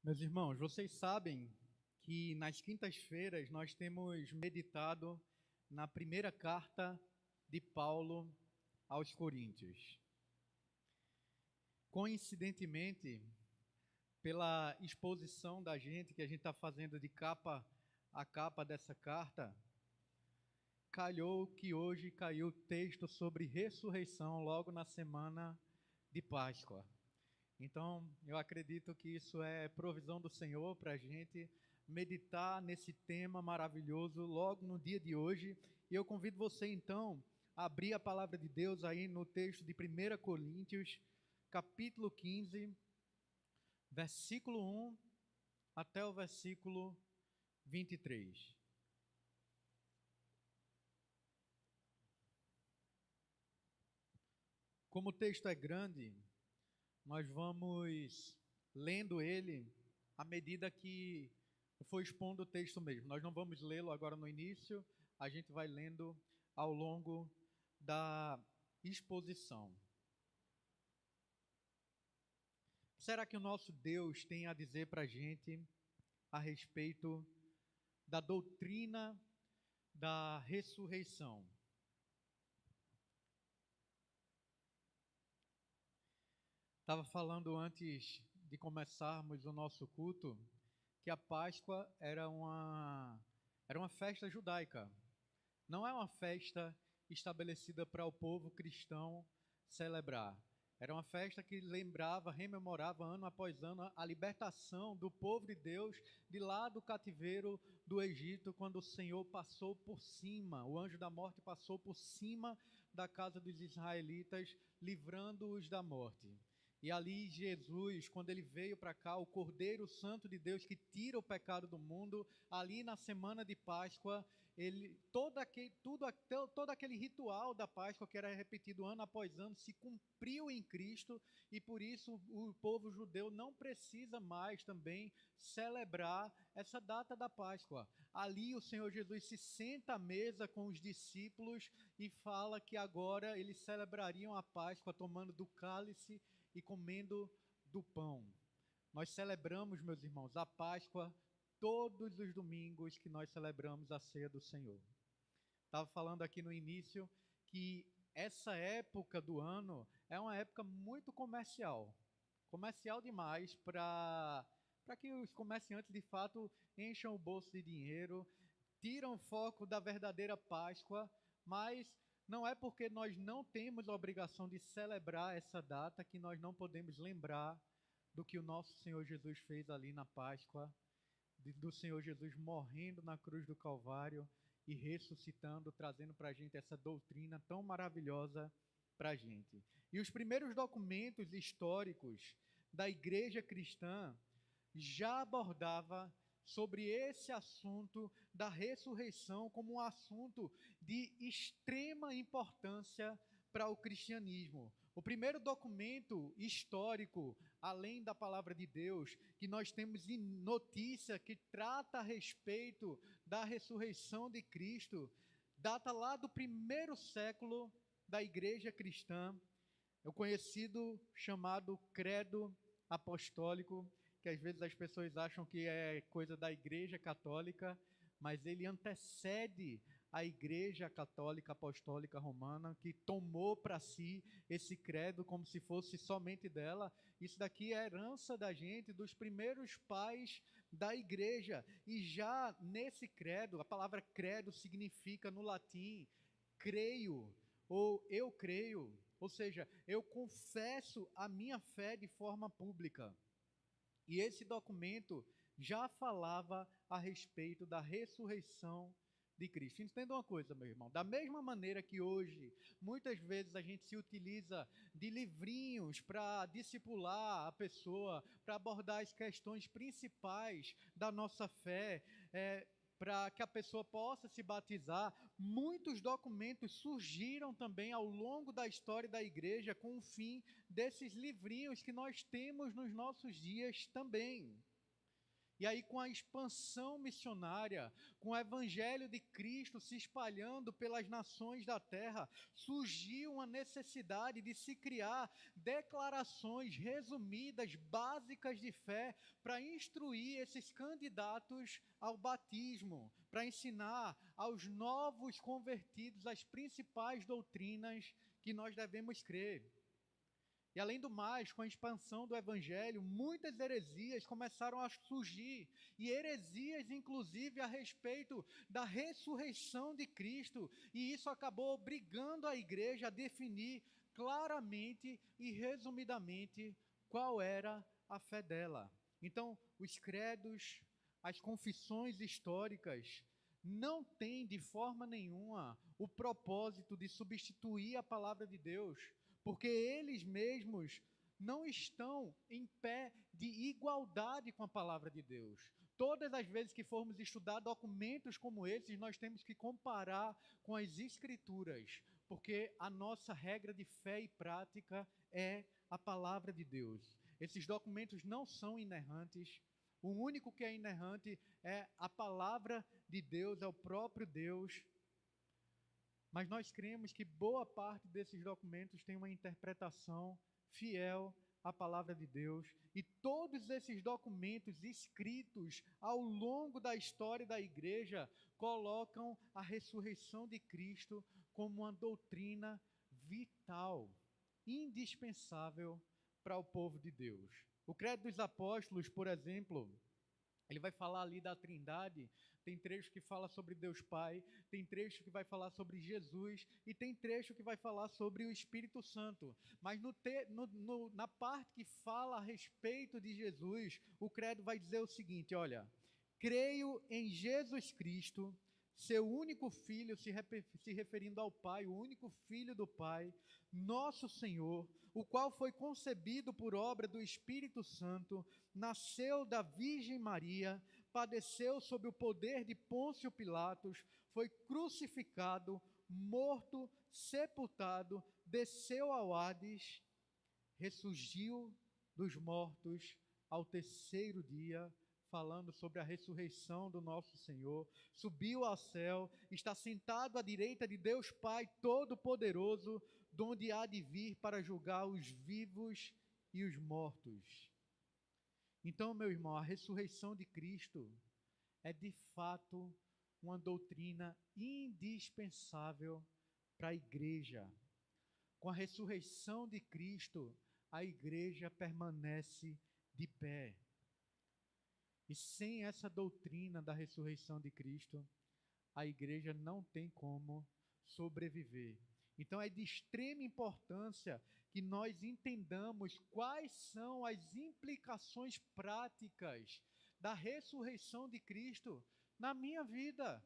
Meus irmãos, vocês sabem que nas quintas-feiras nós temos meditado na primeira carta de Paulo aos Coríntios. Coincidentemente, pela exposição da gente que a gente está fazendo de capa a capa dessa carta, calhou que hoje caiu o texto sobre ressurreição logo na semana de Páscoa. Então, eu acredito que isso é provisão do Senhor para a gente meditar nesse tema maravilhoso logo no dia de hoje. E eu convido você, então, a abrir a palavra de Deus aí no texto de 1 Coríntios, capítulo 15, versículo 1 até o versículo 23. Como o texto é grande, nós vamos lendo ele à medida que for expondo o texto mesmo. Nós não vamos lê-lo agora no início, a gente vai lendo ao longo da exposição. O que será que o nosso Deus tem a dizer para a gente a respeito da doutrina da ressurreição? Estava falando antes de começarmos o nosso culto que a Páscoa era uma festa judaica. Não é uma festa estabelecida para o povo cristão celebrar. Era uma festa que lembrava, rememorava ano após ano a libertação do povo de Deus de lá do cativeiro do Egito, quando o Senhor passou por cima, o anjo da morte passou por cima da casa dos israelitas, livrando-os da morte. E ali Jesus, quando ele veio para cá, o Cordeiro Santo de Deus que tira o pecado do mundo, ali na semana de Páscoa, todo aquele ritual da Páscoa que era repetido ano após ano se cumpriu em Cristo, e por isso o povo judeu não precisa mais também celebrar essa data da Páscoa. Ali o Senhor Jesus se senta à mesa com os discípulos e fala que agora eles celebrariam a Páscoa tomando do cálice e comendo do pão. Nós celebramos, meus irmãos, a Páscoa todos os domingos que nós celebramos a ceia do Senhor. Estava falando aqui no início que essa época do ano é uma época muito comercial. Comercial demais para que os comerciantes de fato encham o bolso de dinheiro, tiram o foco da verdadeira Páscoa, mas não é porque nós não temos a obrigação de celebrar essa data que nós não podemos lembrar do que o nosso Senhor Jesus fez ali na Páscoa, do Senhor Jesus morrendo na cruz do Calvário e ressuscitando, trazendo para a gente essa doutrina tão maravilhosa para a gente. E os primeiros documentos históricos da igreja cristã já abordava sobre esse assunto da ressurreição como um assunto de extrema importância para o cristianismo. O primeiro documento histórico, além da palavra de Deus, que nós temos em notícia que trata a respeito da ressurreição de Cristo, data lá do primeiro século da igreja cristã, é o conhecido chamado Credo Apostólico, que às vezes as pessoas acham que é coisa da Igreja Católica, mas ele antecede a Igreja Católica Apostólica Romana, que tomou para si esse credo como se fosse somente dela. Isso daqui é herança da gente, dos primeiros pais da Igreja. E já nesse credo, a palavra credo significa no latim creio, ou eu creio, ou seja, eu confesso a minha fé de forma pública. E esse documento já falava a respeito da ressurreição de Cristo. Entenda uma coisa, meu irmão, da mesma maneira que hoje, muitas vezes a gente se utiliza de livrinhos para discipular a pessoa, para abordar as questões principais da nossa fé, para que a pessoa possa se batizar, muitos documentos surgiram também ao longo da história da igreja com o fim desses livrinhos que nós temos nos nossos dias também. E aí, com a expansão missionária, com o evangelho de Cristo se espalhando pelas nações da terra, surgiu uma necessidade de se criar declarações resumidas, básicas de fé, para instruir esses candidatos ao batismo, para ensinar aos novos convertidos as principais doutrinas que nós devemos crer. E além do mais, com a expansão do evangelho, muitas heresias começaram a surgir, e heresias inclusive a respeito da ressurreição de Cristo, e isso acabou obrigando a igreja a definir claramente e resumidamente qual era a fé dela. Então, os credos, as confissões históricas não têm de forma nenhuma o propósito de substituir a palavra de Deus, porque eles mesmos não estão em pé de igualdade com a palavra de Deus. Todas as vezes que formos estudar documentos como esses, nós temos que comparar com as Escrituras, porque a nossa regra de fé e prática é a palavra de Deus. Esses documentos não são inerrantes. O único que é inerrante é a palavra de Deus, é o próprio Deus. Mas nós cremos que boa parte desses documentos tem uma interpretação fiel à palavra de Deus, e todos esses documentos escritos ao longo da história da igreja colocam a ressurreição de Cristo como uma doutrina vital, indispensável para o povo de Deus. O Credo dos Apóstolos, por exemplo, ele vai falar ali da Trindade. Tem trecho que fala sobre Deus Pai, tem trecho que vai falar sobre Jesus, e tem trecho que vai falar sobre o Espírito Santo. Mas na parte que fala a respeito de Jesus, o credo vai dizer o seguinte, olha: creio em Jesus Cristo, seu único Filho, se referindo ao Pai, o único Filho do Pai, nosso Senhor, o qual foi concebido por obra do Espírito Santo, nasceu da Virgem Maria, padeceu sob o poder de Pôncio Pilatos, foi crucificado, morto, sepultado, desceu ao Hades, ressurgiu dos mortos ao terceiro dia, falando sobre a ressurreição do nosso Senhor, subiu ao céu, está sentado à direita de Deus Pai Todo-Poderoso, de onde há de vir para julgar os vivos e os mortos. Então, meu irmão, a ressurreição de Cristo é de fato uma doutrina indispensável para a igreja. Com a ressurreição de Cristo, a igreja permanece de pé. E sem essa doutrina da ressurreição de Cristo, a igreja não tem como sobreviver. Então é de extrema importância que nós entendamos quais são as implicações práticas da ressurreição de Cristo na minha vida,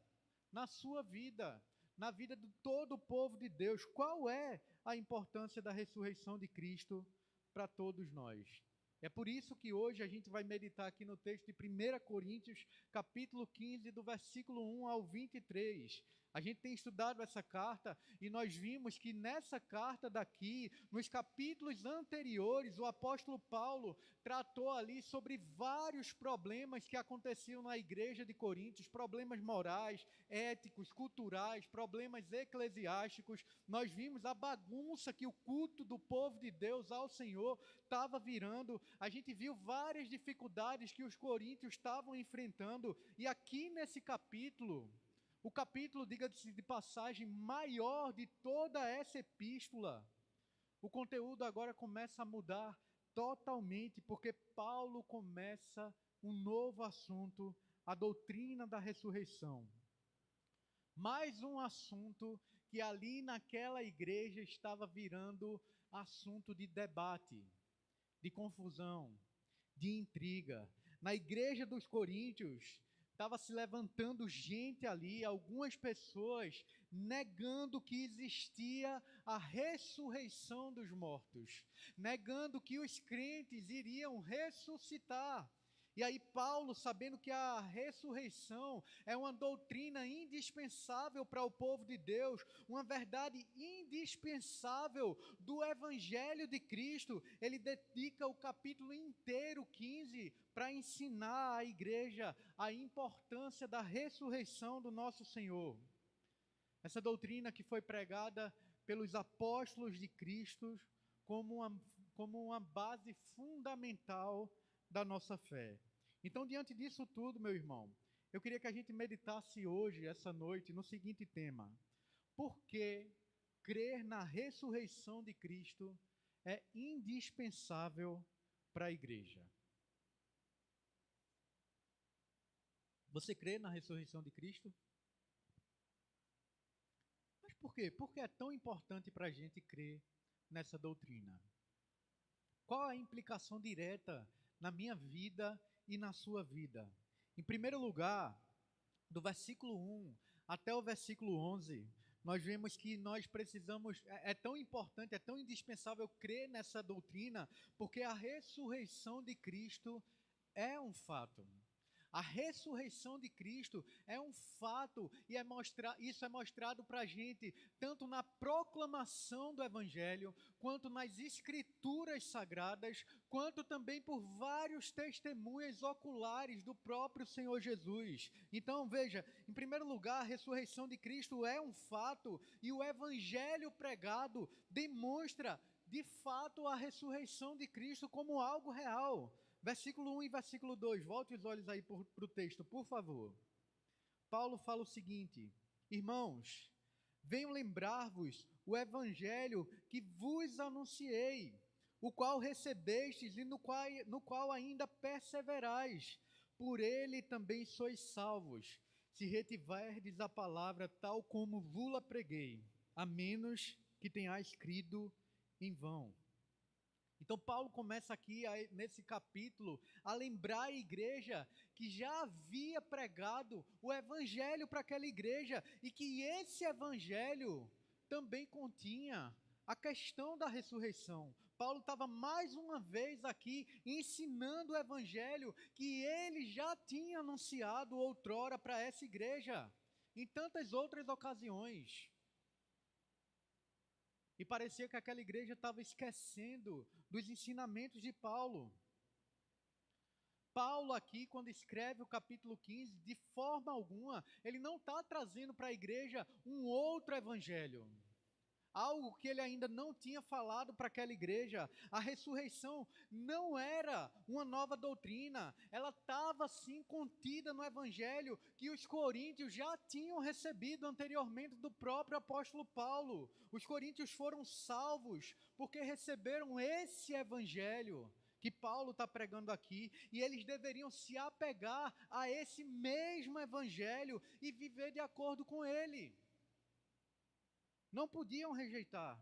na sua vida, na vida de todo o povo de Deus. Qual é a importância da ressurreição de Cristo para todos nós? É por isso que hoje a gente vai meditar aqui no texto de 1 Coríntios, capítulo 15, do versículo 1 ao 23. A gente tem estudado essa carta e nós vimos que nessa carta daqui, nos capítulos anteriores, o apóstolo Paulo tratou ali sobre vários problemas que aconteciam na igreja de Coríntios, problemas morais, éticos, culturais, problemas eclesiásticos. Nós vimos a bagunça que o culto do povo de Deus ao Senhor estava virando. A gente viu várias dificuldades que os coríntios estavam enfrentando, e aqui nesse capítulo, o capítulo, diga-se de passagem, maior de toda essa epístola, o conteúdo agora começa a mudar totalmente, porque Paulo começa um novo assunto, a doutrina da ressurreição. Mais um assunto que ali naquela igreja estava virando assunto de debate, de confusão, de intriga. Na igreja dos Coríntios, estava se levantando gente ali, algumas pessoas negando que existia a ressurreição dos mortos, negando que os crentes iriam ressuscitar. E aí Paulo, sabendo que a ressurreição é uma doutrina indispensável para o povo de Deus, uma verdade indispensável do Evangelho de Cristo, ele dedica o capítulo inteiro, 15, para ensinar à igreja a importância da ressurreição do nosso Senhor. Essa doutrina que foi pregada pelos apóstolos de Cristo como uma base fundamental da nossa fé. Então, diante disso tudo, meu irmão, eu queria que a gente meditasse hoje, essa noite, no seguinte tema: por que crer na ressurreição de Cristo é indispensável para a igreja? Você crê na ressurreição de Cristo? Mas por quê? Por que é tão importante para a gente crer nessa doutrina? Qual a implicação direta na minha vida e na sua vida? Em primeiro lugar, do versículo 1 até o versículo 11, nós vemos que nós precisamos, é tão importante, é tão indispensável crer nessa doutrina, porque a ressurreição de Cristo é um fato. A ressurreição de Cristo é um fato e isso é mostrado para a gente tanto na proclamação do Evangelho, quanto nas Escrituras Sagradas, quanto também por vários testemunhas oculares do próprio Senhor Jesus. Então veja, em primeiro lugar, a ressurreição de Cristo é um fato e o Evangelho pregado demonstra de fato a ressurreição de Cristo como algo real. Versículo 1 e versículo 2, volte os olhos aí para o texto, por favor. Paulo fala o seguinte: irmãos, venho lembrar-vos o evangelho que vos anunciei, o qual recebestes e no qual ainda perseverais. Por ele também sois salvos, se retiverdes a palavra tal como vos-la preguei, a menos que tenhais crido em vão. Então Paulo começa aqui, nesse capítulo, a lembrar a igreja que já havia pregado o evangelho para aquela igreja e que esse evangelho também continha a questão da ressurreição. Paulo estava mais uma vez aqui ensinando o evangelho que ele já tinha anunciado outrora para essa igreja, em tantas outras ocasiões. E parecia que aquela igreja estava esquecendo dos ensinamentos de Paulo. Paulo aqui, quando escreve o capítulo 15, de forma alguma, ele não está trazendo para a igreja um outro evangelho. Algo que ele ainda não tinha falado para aquela igreja. A ressurreição não era uma nova doutrina, ela estava sim contida no evangelho que os coríntios já tinham recebido anteriormente do próprio apóstolo Paulo. Os coríntios foram salvos porque receberam esse evangelho que Paulo está pregando aqui, e eles deveriam se apegar a esse mesmo evangelho e viver de acordo com ele. Não podiam rejeitar.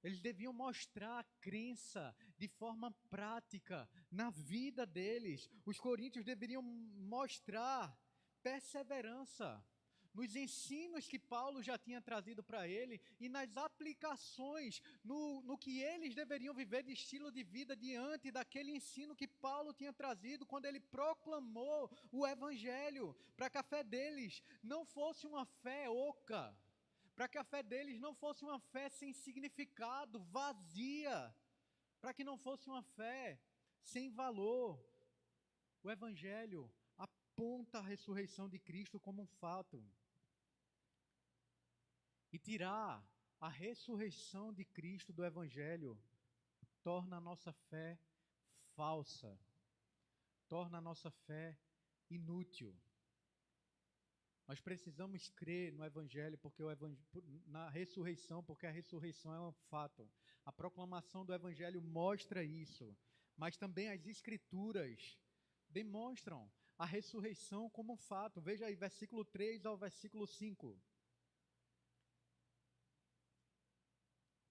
Eles deviam mostrar a crença de forma prática na vida deles. Os coríntios deveriam mostrar perseverança nos ensinos que Paulo já tinha trazido para ele e nas aplicações, no que eles deveriam viver de estilo de vida diante daquele ensino que Paulo tinha trazido quando ele proclamou o Evangelho, para que a fé deles não fosse uma fé oca, para que a fé deles não fosse uma fé sem significado, vazia, para que não fosse uma fé sem valor. O Evangelho aponta a ressurreição de Cristo como um fato. E tirar a ressurreição de Cristo do Evangelho torna a nossa fé falsa, torna a nossa fé inútil. Nós precisamos crer no Evangelho, na ressurreição, porque a ressurreição é um fato. A proclamação do Evangelho mostra isso, mas também as Escrituras demonstram a ressurreição como um fato. Veja aí, versículo 3 ao versículo 5.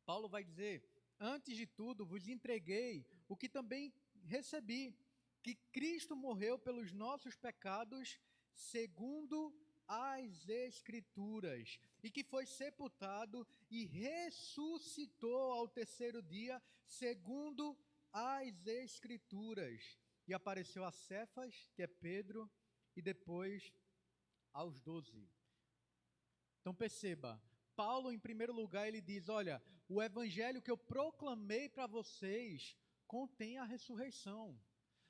Paulo vai dizer: antes de tudo vos entreguei o que também recebi, que Cristo morreu pelos nossos pecados, segundo as Escrituras, e que foi sepultado e ressuscitou ao terceiro dia, segundo as Escrituras. E apareceu a Cefas, que é Pedro, e depois aos 12. Então perceba, Paulo, em primeiro lugar, ele diz: olha, o evangelho que eu proclamei para vocês contém a ressurreição.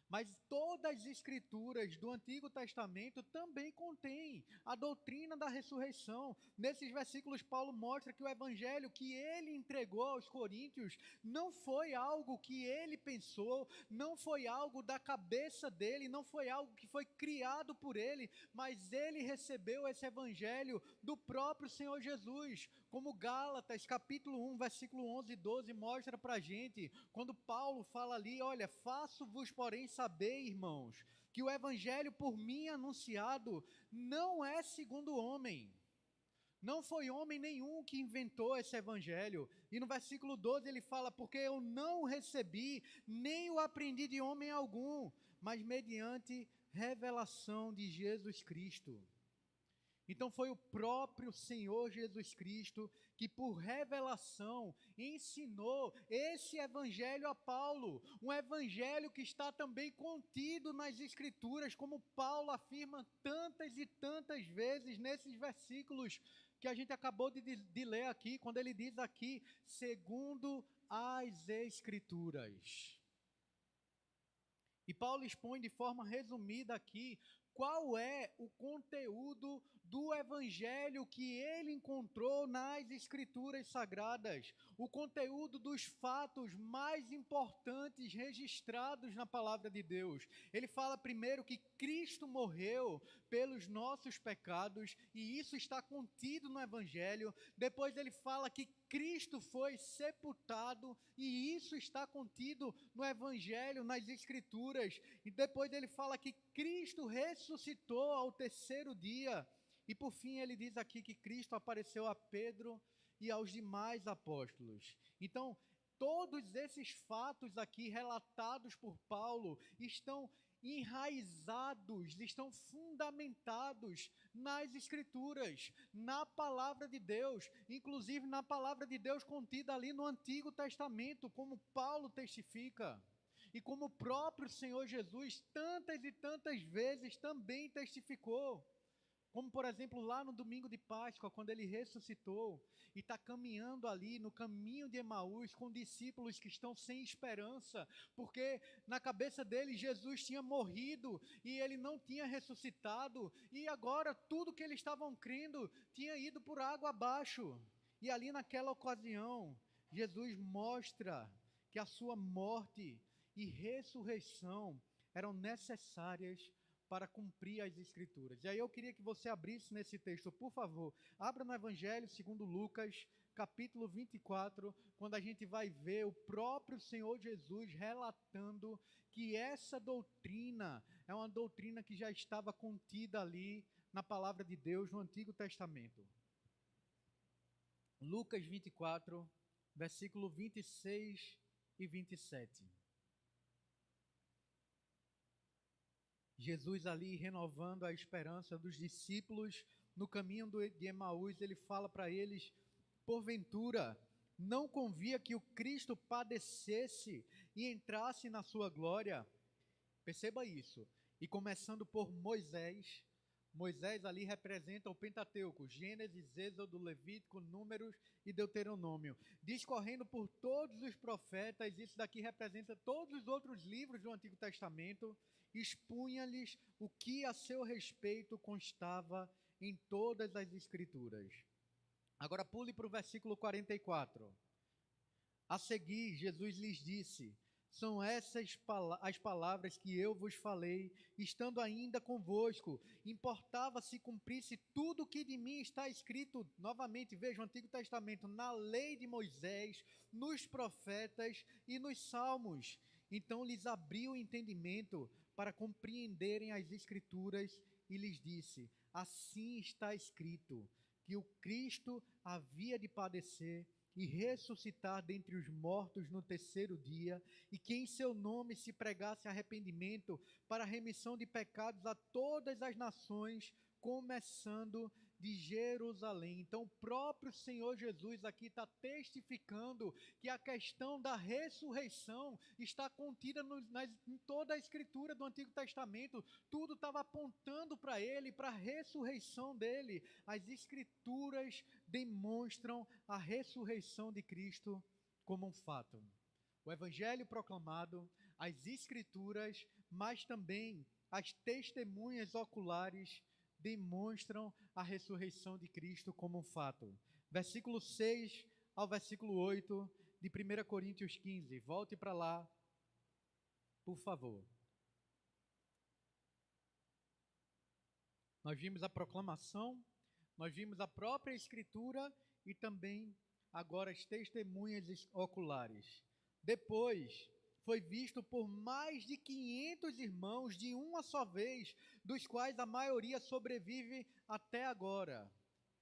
Mas todas as escrituras do Antigo Testamento também contêm a doutrina da ressurreição. Nesses versículos, Paulo mostra que o evangelho que ele entregou aos coríntios não foi algo que ele pensou, não foi algo da cabeça dele, não foi algo que foi criado por ele, mas ele recebeu esse evangelho do próprio Senhor Jesus. Como Gálatas, capítulo 1, versículo 11 e 12, mostra para a gente, quando Paulo fala ali: olha, faço-vos, porém, saber, irmãos, que o evangelho por mim anunciado não é segundo o homem. Não foi homem nenhum que inventou esse evangelho. E no versículo 12 ele fala: porque eu não recebi, nem o aprendi de homem algum, mas mediante revelação de Jesus Cristo. Então foi o próprio Senhor Jesus Cristo que, por revelação, ensinou esse evangelho a Paulo, um evangelho que está também contido nas Escrituras, como Paulo afirma tantas e tantas vezes nesses versículos que a gente acabou de ler aqui, quando ele diz aqui, segundo as Escrituras. E Paulo expõe de forma resumida aqui qual é o conteúdo do evangelho que ele encontrou nas Escrituras Sagradas, o conteúdo dos fatos mais importantes registrados na palavra de Deus. Ele fala primeiro que Cristo morreu pelos nossos pecados, e isso está contido no evangelho. Depois ele fala que Cristo foi sepultado, e isso está contido no evangelho, nas Escrituras. E depois ele fala que Cristo ressuscitou ao terceiro dia. E por fim ele diz aqui que Cristo apareceu a Pedro e aos demais apóstolos. Então, todos esses fatos aqui relatados por Paulo estão enraizados, estão fundamentados nas Escrituras, na palavra de Deus, inclusive na palavra de Deus contida ali no Antigo Testamento, como Paulo testifica. E como o próprio Senhor Jesus tantas e tantas vezes também testificou. Como, por exemplo, lá no domingo de Páscoa, quando ele ressuscitou e está caminhando ali no caminho de Emaús com discípulos que estão sem esperança, porque na cabeça dele Jesus tinha morrido e ele não tinha ressuscitado, e agora tudo que eles estavam crendo tinha ido por água abaixo. E ali naquela ocasião, Jesus mostra que a sua morte e ressurreição eram necessárias para cumprir as Escrituras. E aí eu queria que você abrisse nesse texto, por favor. Abra no Evangelho segundo Lucas, capítulo 24, quando a gente vai ver o próprio Senhor Jesus relatando que essa doutrina é uma doutrina que já estava contida ali na palavra de Deus no Antigo Testamento. Lucas 24, versículo 26 e 27. Jesus ali renovando a esperança dos discípulos no caminho de Emaús, ele fala para eles: porventura, não convia que o Cristo padecesse e entrasse na sua glória? Perceba isso. E começando por Moisés. Moisés ali representa o Pentateuco, Gênesis, Êxodo, Levítico, Números e Deuteronômio. Discorrendo por todos os profetas, isso daqui representa todos os outros livros do Antigo Testamento, expunha-lhes o que a seu respeito constava em todas as Escrituras. Agora pule para o versículo 44. A seguir, Jesus lhes disse: são essas as palavras que eu vos falei, estando ainda convosco. Importava se cumprisse tudo o que de mim está escrito. Novamente, veja o Antigo Testamento, na lei de Moisés, nos profetas e nos salmos. Então lhes abriu o entendimento para compreenderem as Escrituras e lhes disse: assim está escrito, que o Cristo havia de padecer e ressuscitar dentre os mortos no terceiro dia, e que em seu nome se pregasse arrependimento para a remissão de pecados a todas as nações, começando de Jerusalém. Então, o próprio Senhor Jesus aqui está testificando que a questão da ressurreição está contida em toda a Escritura do Antigo Testamento. Tudo estava apontando para ele, para a ressurreição dele. As Escrituras demonstram a ressurreição de Cristo como um fato. O Evangelho proclamado, as Escrituras, mas também as testemunhas oculares demonstram a ressurreição de Cristo como um fato. Versículo 6 ao versículo 8 de 1 Coríntios 15. Volte para lá, por favor. Nós vimos a proclamação, nós vimos a própria Escritura e também agora as testemunhas oculares. Depois foi visto por mais de 500 irmãos de uma só vez, dos quais a maioria sobrevive até agora.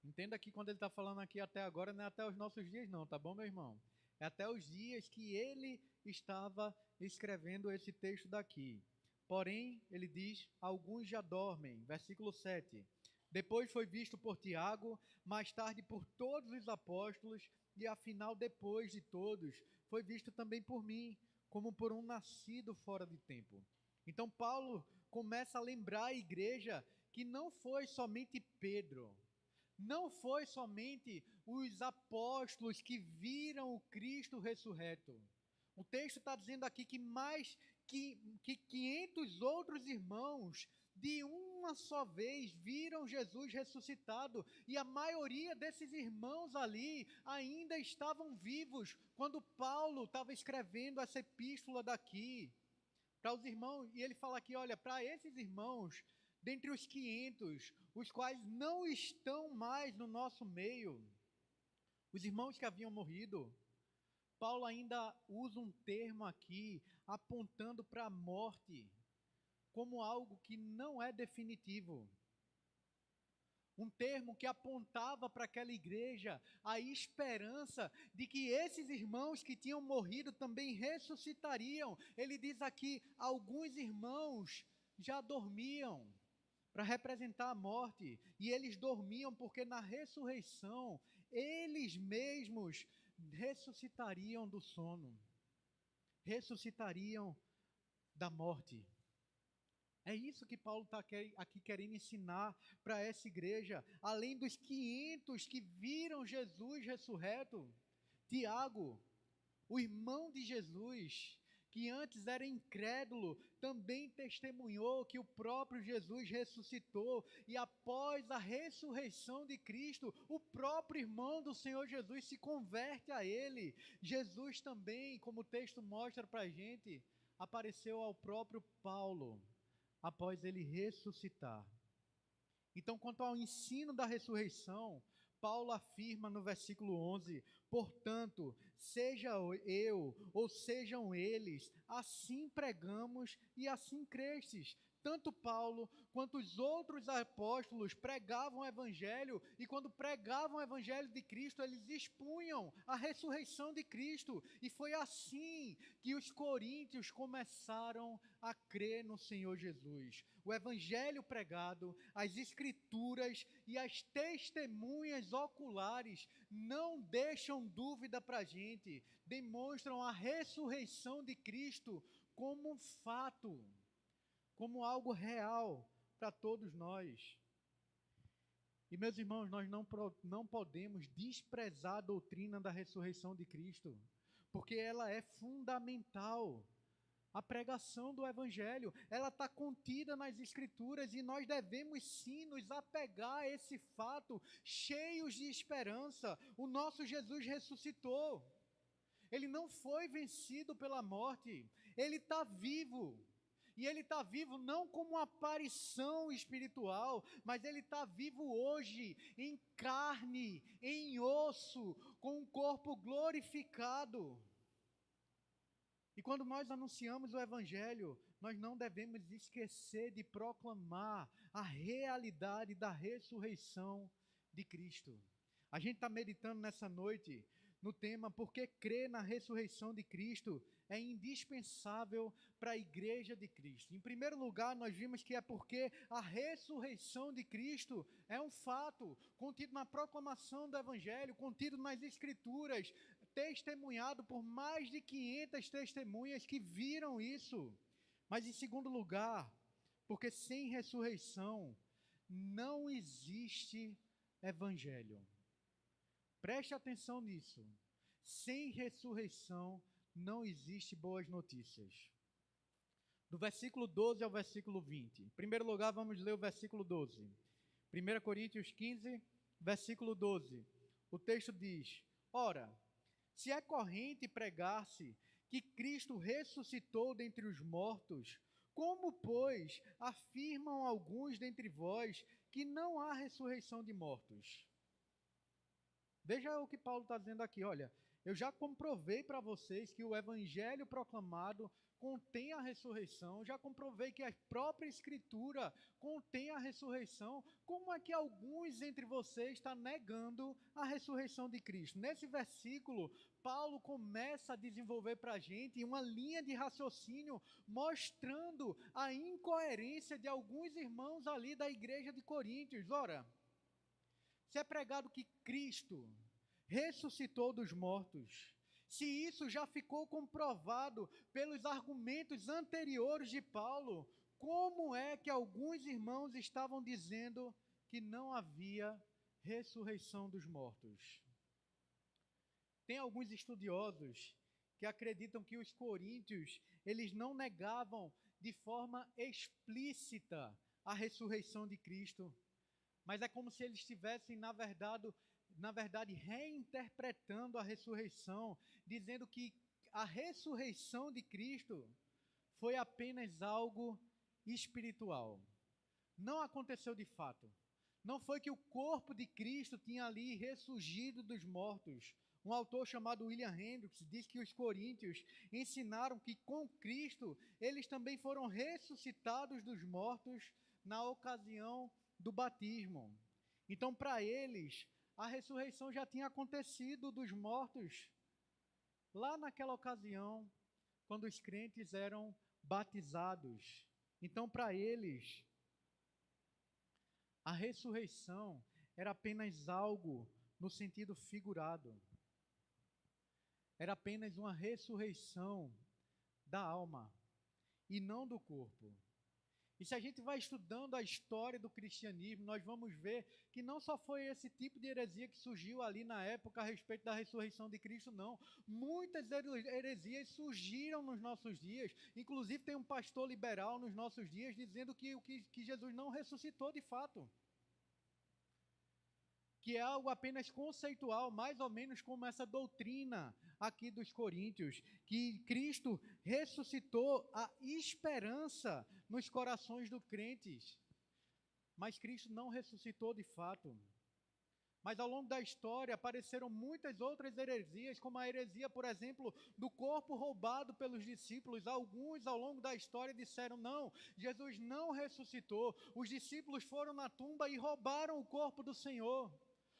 Entenda que quando ele está falando aqui até agora, não é até os nossos dias não, tá bom, meu irmão? É até os dias que ele estava escrevendo esse texto daqui. Porém, ele diz, alguns já dormem, versículo 7. Depois foi visto por Tiago, mais tarde por todos os apóstolos, e afinal, depois de todos, foi visto também por mim, como por um nascido fora de tempo. Então Paulo começa a lembrar a igreja que não foi somente Pedro, não foi somente os apóstolos que viram o Cristo ressurreto. O texto está dizendo aqui que mais que 500 outros irmãos de uma só vez viram Jesus ressuscitado, e a maioria desses irmãos ali ainda estavam vivos quando Paulo estava escrevendo essa epístola daqui para os irmãos, e ele fala aqui, olha, para esses irmãos, dentre os 500, os quais não estão mais no nosso meio, os irmãos que haviam morrido, Paulo ainda usa um termo aqui, apontando para a morte, como algo que não é definitivo. Um termo que apontava para aquela igreja a esperança de que esses irmãos que tinham morrido também ressuscitariam. Ele diz aqui, alguns irmãos já dormiam para representar a morte, e eles dormiam porque na ressurreição eles mesmos ressuscitariam do sono, ressuscitariam da morte. É isso que Paulo está aqui querendo ensinar para essa igreja. Além dos 500 que viram Jesus ressurreto, Tiago, o irmão de Jesus, que antes era incrédulo, também testemunhou que o próprio Jesus ressuscitou, e após a ressurreição de Cristo, o próprio irmão do Senhor Jesus se converte a ele. Jesus também, como o texto mostra para a gente, apareceu ao próprio Paulo, após ele ressuscitar. Então, quanto ao ensino da ressurreição, Paulo afirma no versículo 11, portanto, seja eu ou sejam eles, assim pregamos e assim crestes. Tanto Paulo quanto os outros apóstolos pregavam o Evangelho, e quando pregavam o Evangelho de Cristo, eles expunham a ressurreição de Cristo, e foi assim que os coríntios começaram a crer no Senhor Jesus. O Evangelho pregado, as Escrituras e as testemunhas oculares não deixam dúvida para a gente, demonstram a ressurreição de Cristo como um fato, como algo real para todos nós. E meus irmãos, nós não podemos desprezar a doutrina da ressurreição de Cristo, porque ela é fundamental. A pregação do Evangelho, ela está contida nas Escrituras, e nós devemos sim nos apegar a esse fato, cheios de esperança. O nosso Jesus ressuscitou, ele não foi vencido pela morte, ele está vivo. E ele está vivo não como uma aparição espiritual, mas ele está vivo hoje, em carne, em osso, com um corpo glorificado. E quando nós anunciamos o Evangelho, nós não devemos esquecer de proclamar a realidade da ressurreição de Cristo. A gente está meditando nessa noite no tema, porque crer na ressurreição de Cristo é indispensável para a igreja de Cristo? Em primeiro lugar, nós vimos que é porque a ressurreição de Cristo é um fato contido na proclamação do Evangelho, contido nas Escrituras, testemunhado por mais de 500 testemunhas que viram isso. Mas em segundo lugar, porque sem ressurreição não existe Evangelho. Preste atenção nisso. Sem ressurreição não existe boas notícias. Do versículo 12 ao versículo 20. Em primeiro lugar, vamos ler o versículo 12. 1 Coríntios 15, versículo 12. O texto diz: Ora, se é corrente pregar-se que Cristo ressuscitou dentre os mortos, como, pois, afirmam alguns dentre vós que não há ressurreição de mortos? Veja o que Paulo está dizendo aqui, olha, eu já comprovei para vocês que o evangelho proclamado contém a ressurreição, já comprovei que a própria Escritura contém a ressurreição. Como é que alguns entre vocês estão negando a ressurreição de Cristo? Nesse versículo, Paulo começa a desenvolver para a gente uma linha de raciocínio mostrando a incoerência de alguns irmãos ali da igreja de Coríntios. Ora, se é pregado que Cristo ressuscitou dos mortos, se isso já ficou comprovado pelos argumentos anteriores de Paulo, como é que alguns irmãos estavam dizendo que não havia ressurreição dos mortos? Tem alguns estudiosos que acreditam que os coríntios, eles não negavam de forma explícita a ressurreição de Cristo, mas é como se eles estivessem, na verdade, reinterpretando a ressurreição, dizendo que a ressurreição de Cristo foi apenas algo espiritual. Não aconteceu de fato. Não foi que o corpo de Cristo tinha ali ressurgido dos mortos. Um autor chamado William Hendricks diz que os coríntios ensinaram que com Cristo eles também foram ressuscitados dos mortos na ocasião do batismo. Então, para eles, a ressurreição já tinha acontecido dos mortos lá naquela ocasião, quando os crentes eram batizados. Então, para eles, a ressurreição era apenas algo no sentido figurado. Era apenas uma ressurreição da alma e não do corpo. E se a gente vai estudando a história do cristianismo, nós vamos ver que não só foi esse tipo de heresia que surgiu ali na época a respeito da ressurreição de Cristo, não. Muitas heresias surgiram nos nossos dias. Inclusive tem um pastor liberal nos nossos dias dizendo que Jesus não ressuscitou de fato. Que é algo apenas conceitual, mais ou menos como essa doutrina aqui dos coríntios, que Cristo ressuscitou a esperança nos corações dos crentes, mas Cristo não ressuscitou de fato. Mas ao longo da história apareceram muitas outras heresias, como a heresia, por exemplo, do corpo roubado pelos discípulos. Alguns ao longo da história disseram, não, Jesus não ressuscitou, os discípulos foram na tumba e roubaram o corpo do Senhor.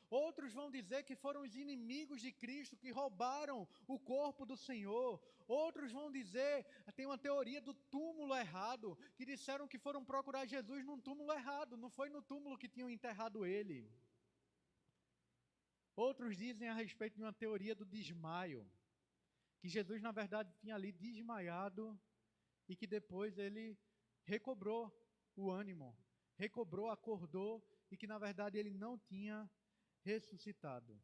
Outros vão dizer que foram os inimigos de Cristo que roubaram o corpo do Senhor. Outros vão dizer, tem uma teoria do túmulo errado, que disseram que foram procurar Jesus num túmulo errado, não foi no túmulo que tinham enterrado ele. Outros dizem a respeito de uma teoria do desmaio, que Jesus na verdade tinha ali desmaiado e que depois ele recobrou o ânimo, recobrou, acordou e que na verdade ele não tinha ressuscitado.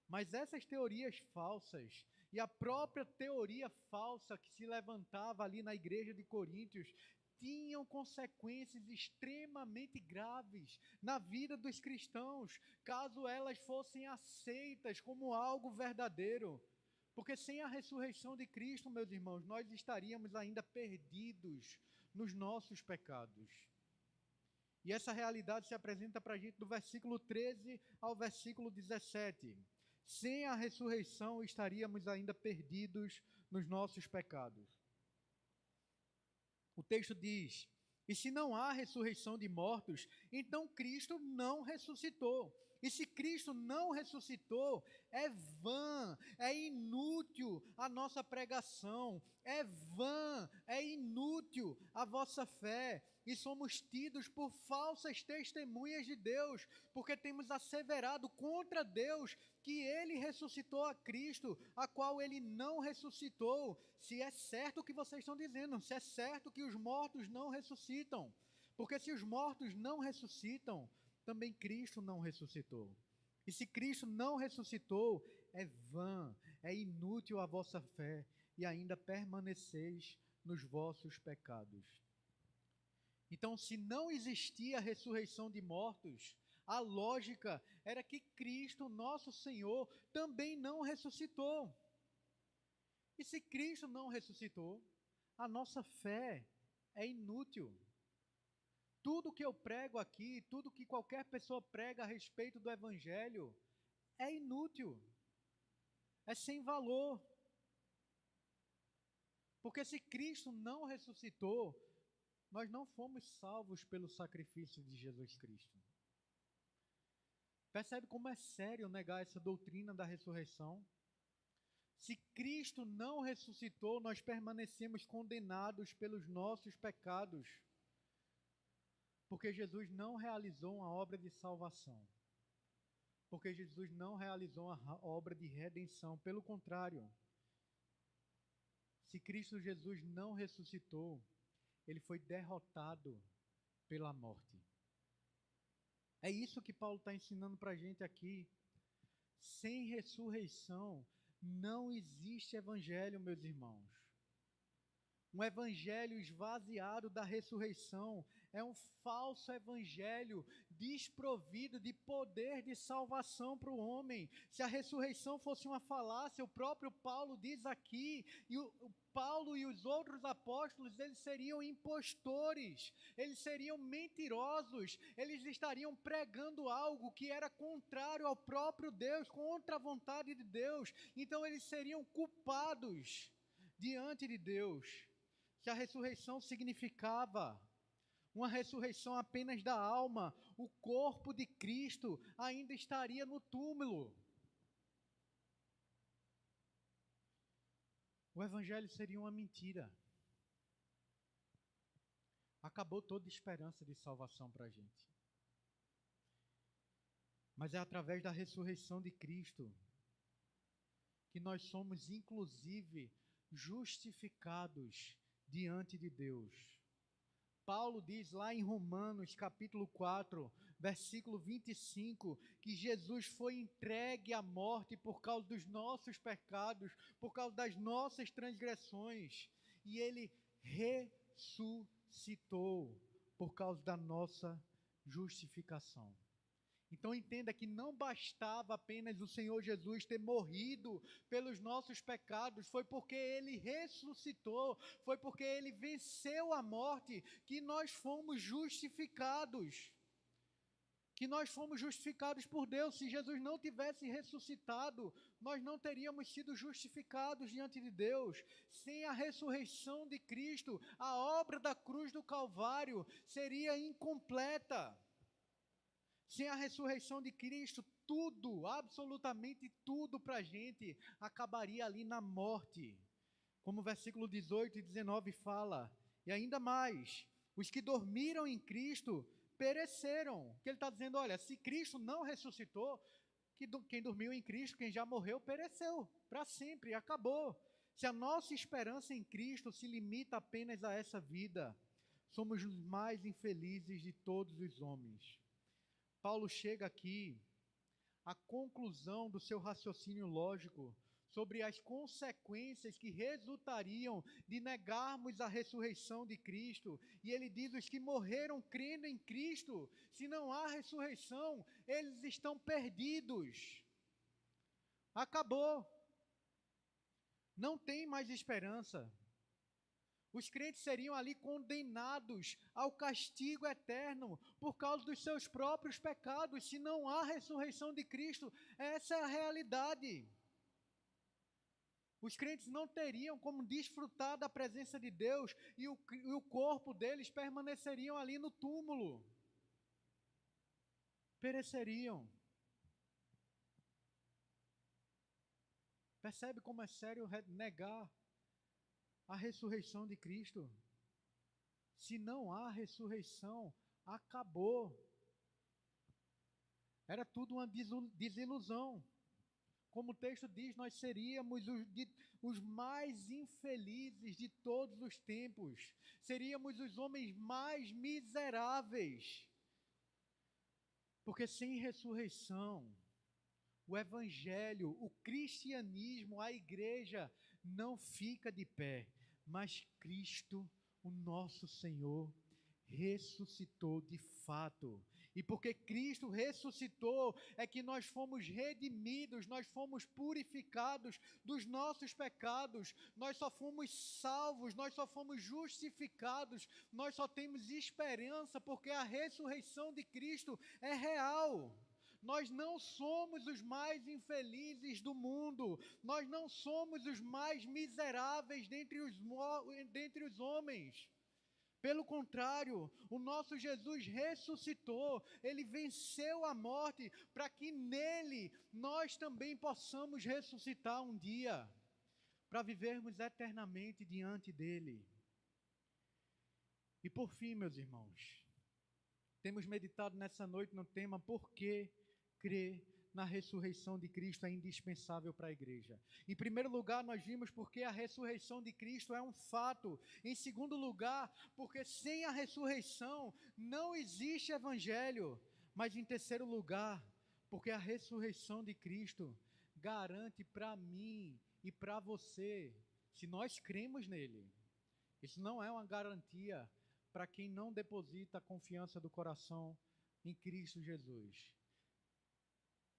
Mas essas teorias falsas e a própria teoria falsa que se levantava ali na igreja de Coríntios tinham consequências extremamente graves na vida dos cristãos, caso elas fossem aceitas como algo verdadeiro. Porque sem a ressurreição de Cristo, meus irmãos, nós estaríamos ainda perdidos nos nossos pecados. E essa realidade se apresenta para a gente do versículo 13 ao versículo 17. Sem a ressurreição, estaríamos ainda perdidos nos nossos pecados. O texto diz, e se não há ressurreição de mortos, então Cristo não ressuscitou. E se Cristo não ressuscitou, é vã, é inútil a nossa pregação, é vã, é inútil a vossa fé, e somos tidos por falsas testemunhas de Deus, porque temos asseverado contra Deus que Ele ressuscitou a Cristo, a qual Ele não ressuscitou. Se é certo o que vocês estão dizendo, se é certo que os mortos não ressuscitam, porque se os mortos não ressuscitam, também Cristo não ressuscitou. E se Cristo não ressuscitou, é vã, é inútil a vossa fé, e ainda permaneceis nos vossos pecados. Então, se não existia a ressurreição de mortos, a lógica era que Cristo, nosso Senhor, também não ressuscitou. E se Cristo não ressuscitou, a nossa fé é inútil. Tudo que eu prego aqui, tudo que qualquer pessoa prega a respeito do Evangelho, é inútil, é sem valor. Porque se Cristo não ressuscitou, nós não fomos salvos pelo sacrifício de Jesus Cristo. Percebe como é sério negar essa doutrina da ressurreição? Se Cristo não ressuscitou, nós permanecemos condenados pelos nossos pecados, porque Jesus não realizou uma obra de salvação, porque Jesus não realizou uma obra de redenção. Pelo contrário, se Cristo Jesus não ressuscitou, ele foi derrotado pela morte. É isso que Paulo está ensinando para a gente aqui. Sem ressurreição, não existe evangelho, meus irmãos. Um evangelho esvaziado da ressurreição é um falso evangelho desprovido de poder de salvação para o homem. Se a ressurreição fosse uma falácia, o próprio Paulo diz aqui, e o Paulo e os outros apóstolos, eles seriam impostores, eles seriam mentirosos, eles estariam pregando algo que era contrário ao próprio Deus, contra a vontade de Deus. Então eles seriam culpados diante de Deus. Se a ressurreição significava uma ressurreição apenas da alma, o corpo de Cristo ainda estaria no túmulo. O evangelho seria uma mentira. Acabou toda esperança de salvação para a gente. Mas é através da ressurreição de Cristo que nós somos, inclusive, justificados diante de Deus. Paulo diz lá em Romanos capítulo 4, versículo 25, que Jesus foi entregue à morte por causa dos nossos pecados, por causa das nossas transgressões, e ele ressuscitou por causa da nossa justificação. Então entenda que não bastava apenas o Senhor Jesus ter morrido pelos nossos pecados, foi porque Ele ressuscitou, foi porque Ele venceu a morte, que nós fomos justificados. Que nós fomos justificados por Deus. Se Jesus não tivesse ressuscitado, nós não teríamos sido justificados diante de Deus. Sem a ressurreição de Cristo, a obra da cruz do Calvário seria incompleta. Sem a ressurreição de Cristo, tudo, absolutamente tudo para a gente acabaria ali na morte. Como o versículo 18 e 19 fala. E ainda mais, os que dormiram em Cristo pereceram. Que ele está dizendo, olha, se Cristo não ressuscitou, quem dormiu em Cristo, quem já morreu, pereceu para sempre, acabou. Se a nossa esperança em Cristo se limita apenas a essa vida, somos os mais infelizes de todos os homens. Paulo chega aqui à conclusão do seu raciocínio lógico sobre as consequências que resultariam de negarmos a ressurreição de Cristo. E ele diz: os que morreram crendo em Cristo, se não há ressurreição, eles estão perdidos. Acabou. Não tem mais esperança. Os crentes seriam ali condenados ao castigo eterno por causa dos seus próprios pecados, se não há ressurreição de Cristo. Essa é a realidade. Os crentes não teriam como desfrutar da presença de Deus e o corpo deles permaneceriam ali no túmulo. Pereceriam. Percebe como é sério negar a ressurreição de Cristo? Se não há ressurreição, acabou. Era tudo uma desilusão. Como o texto diz, nós seríamos os mais infelizes de todos os tempos. Seríamos os homens mais miseráveis. Porque sem ressurreição, o evangelho, o cristianismo, a igreja não fica de pé. Mas Cristo, o nosso Senhor, ressuscitou de fato. E porque Cristo ressuscitou, é que nós fomos redimidos, nós fomos purificados dos nossos pecados, nós só fomos salvos, nós só fomos justificados, nós só temos esperança porque a ressurreição de Cristo é real. Nós não somos os mais infelizes do mundo, nós não somos os mais miseráveis dentre os homens. Pelo contrário, o nosso Jesus ressuscitou, ele venceu a morte, para que nele nós também possamos ressuscitar um dia, para vivermos eternamente diante dele. E por fim, meus irmãos, temos meditado nessa noite no tema por que crer na ressurreição de Cristo é indispensável para a igreja. Em primeiro lugar, nós vimos porque a ressurreição de Cristo é um fato. Em segundo lugar, porque sem a ressurreição não existe evangelho. Mas em terceiro lugar, porque a ressurreição de Cristo garante para mim e para você, se nós cremos nele. Isso não é uma garantia para quem não deposita a confiança do coração em Cristo Jesus.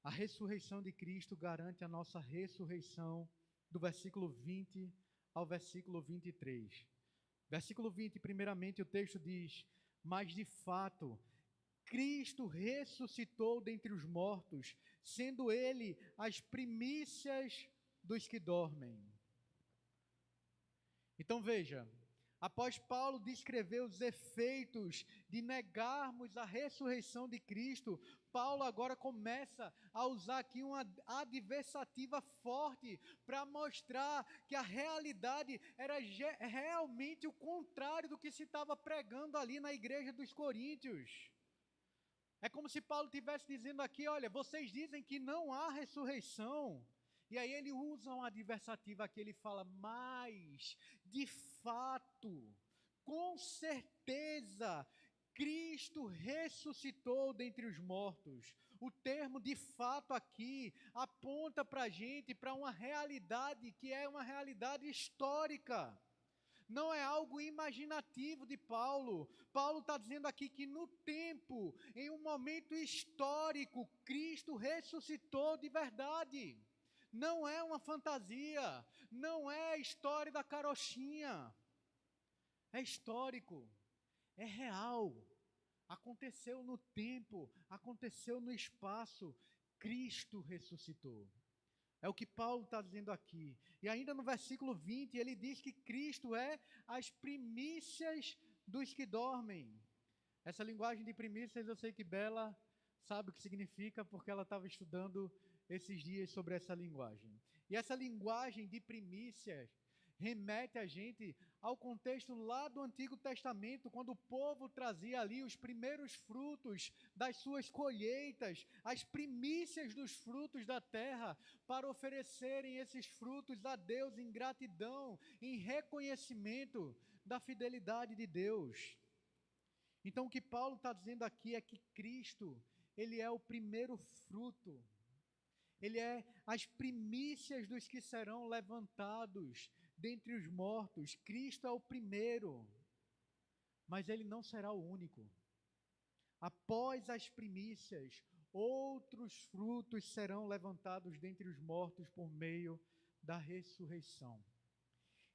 A ressurreição de Cristo garante a nossa ressurreição, do versículo 20 ao versículo 23. Versículo 20, primeiramente, o texto diz: mas de fato, Cristo ressuscitou dentre os mortos, sendo ele as primícias dos que dormem. Então veja, após Paulo descrever os efeitos de negarmos a ressurreição de Cristo, Paulo agora começa a usar aqui uma adversativa forte para mostrar que a realidade era realmente o contrário do que se estava pregando ali na igreja dos Coríntios. É como se Paulo estivesse dizendo aqui, olha, vocês dizem que não há ressurreição. E aí ele usa uma adversativa aqui, ele fala, mas, de fato, com certeza, Cristo ressuscitou dentre os mortos. O termo de fato aqui aponta para a gente, para uma realidade que é uma realidade histórica. Não é algo imaginativo de Paulo. Paulo está dizendo aqui que no tempo, em um momento histórico, Cristo ressuscitou de verdade. Não é uma fantasia, não é a história da carochinha. É histórico, é real. Aconteceu no tempo, aconteceu no espaço. Cristo ressuscitou. É o que Paulo está dizendo aqui. E ainda no versículo 20, ele diz que Cristo é as primícias dos que dormem. Essa linguagem de primícias, eu sei que Bela sabe o que significa, porque ela estava estudando esses dias sobre essa linguagem. E essa linguagem de primícias remete a gente ao contexto lá do Antigo Testamento, quando o povo trazia ali os primeiros frutos das suas colheitas, as primícias dos frutos da terra, para oferecerem esses frutos a Deus em gratidão, em reconhecimento da fidelidade de Deus. Então o que Paulo está dizendo aqui é que Cristo, ele é o primeiro fruto, ele é as primícias dos que serão levantados dentre os mortos. Cristo é o primeiro, mas ele não será o único. Após as primícias, outros frutos serão levantados dentre os mortos por meio da ressurreição.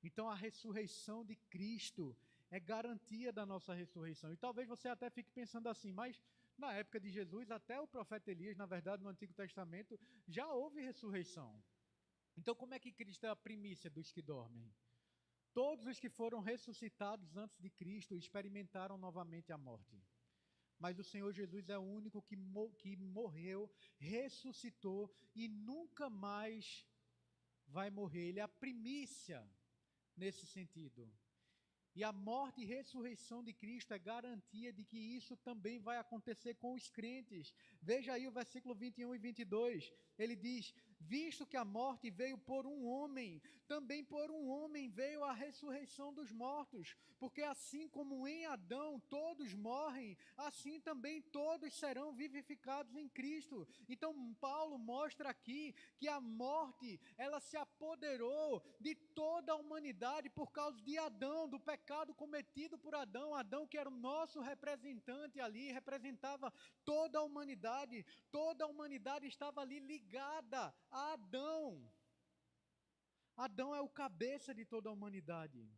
Então a ressurreição de Cristo é garantia da nossa ressurreição. E talvez você até fique pensando assim, mas na época de Jesus, até o profeta Elias, na verdade no Antigo Testamento, já houve ressurreição. Então como é que Cristo é a primícia dos que dormem? Todos os que foram ressuscitados antes de Cristo experimentaram novamente a morte. Mas o Senhor Jesus é o único que morreu, ressuscitou e nunca mais vai morrer. Ele é a primícia nesse sentido. E a morte e ressurreição de Cristo é garantia de que isso também vai acontecer com os crentes. Veja aí o versículo 21 e 22. Ele diz: visto que a morte veio por um homem, também por um homem veio a ressurreição dos mortos. Porque assim como em Adão todos morrem, assim também todos serão vivificados em Cristo. Então Paulo mostra aqui que a morte, ela se apoderou de toda a humanidade por causa de Adão, do pecado cometido por Adão. Adão, que era o nosso representante ali, representava toda a humanidade. Toda a humanidade estava ali ligada a Adão. Adão é o cabeça de toda a humanidade.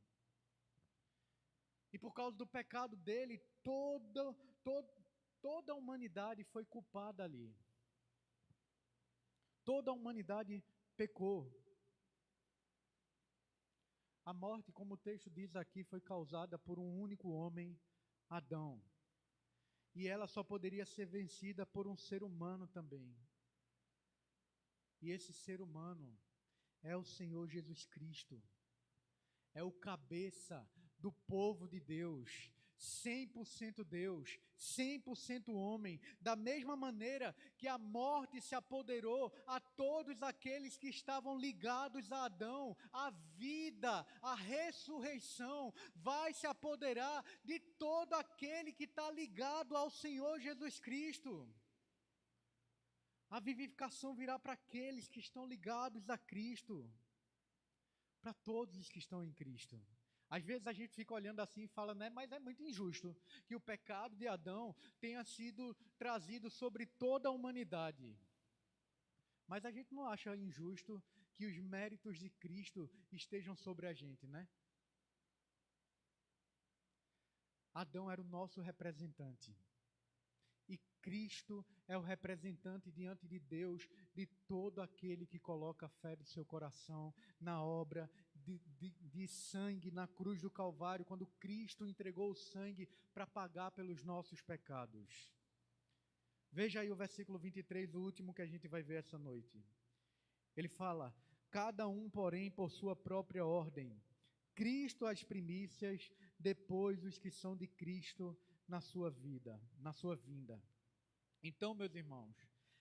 E por causa do pecado dele, toda a humanidade foi culpada ali. Toda a humanidade pecou. A morte, como o texto diz aqui, foi causada por um único homem, Adão. E ela só poderia ser vencida por um ser humano também. E esse ser humano é o Senhor Jesus Cristo. É o cabeça do povo de Deus. 100% Deus, 100% homem, da mesma maneira que a morte se apoderou a todos aqueles que estavam ligados a Adão, a vida, a ressurreição vai se apoderar de todo aquele que está ligado ao Senhor Jesus Cristo. A vivificação virá para aqueles que estão ligados a Cristo, para todos os que estão em Cristo. Às vezes a gente fica olhando assim e fala, né, mas é muito injusto que o pecado de Adão tenha sido trazido sobre toda a humanidade. Mas a gente não acha injusto que os méritos de Cristo estejam sobre a gente, né? Adão era o nosso representante. E Cristo é o representante diante de Deus de todo aquele que coloca a fé do seu coração na obra de sangue na cruz do Calvário, quando Cristo entregou o sangue para pagar pelos nossos pecados. Veja aí o versículo 23, o último que a gente vai ver essa noite. Ele fala: cada um, porém, por sua própria ordem. Cristo as primícias, depois os que são de Cristo na sua vida, na sua vinda. Então, meus irmãos,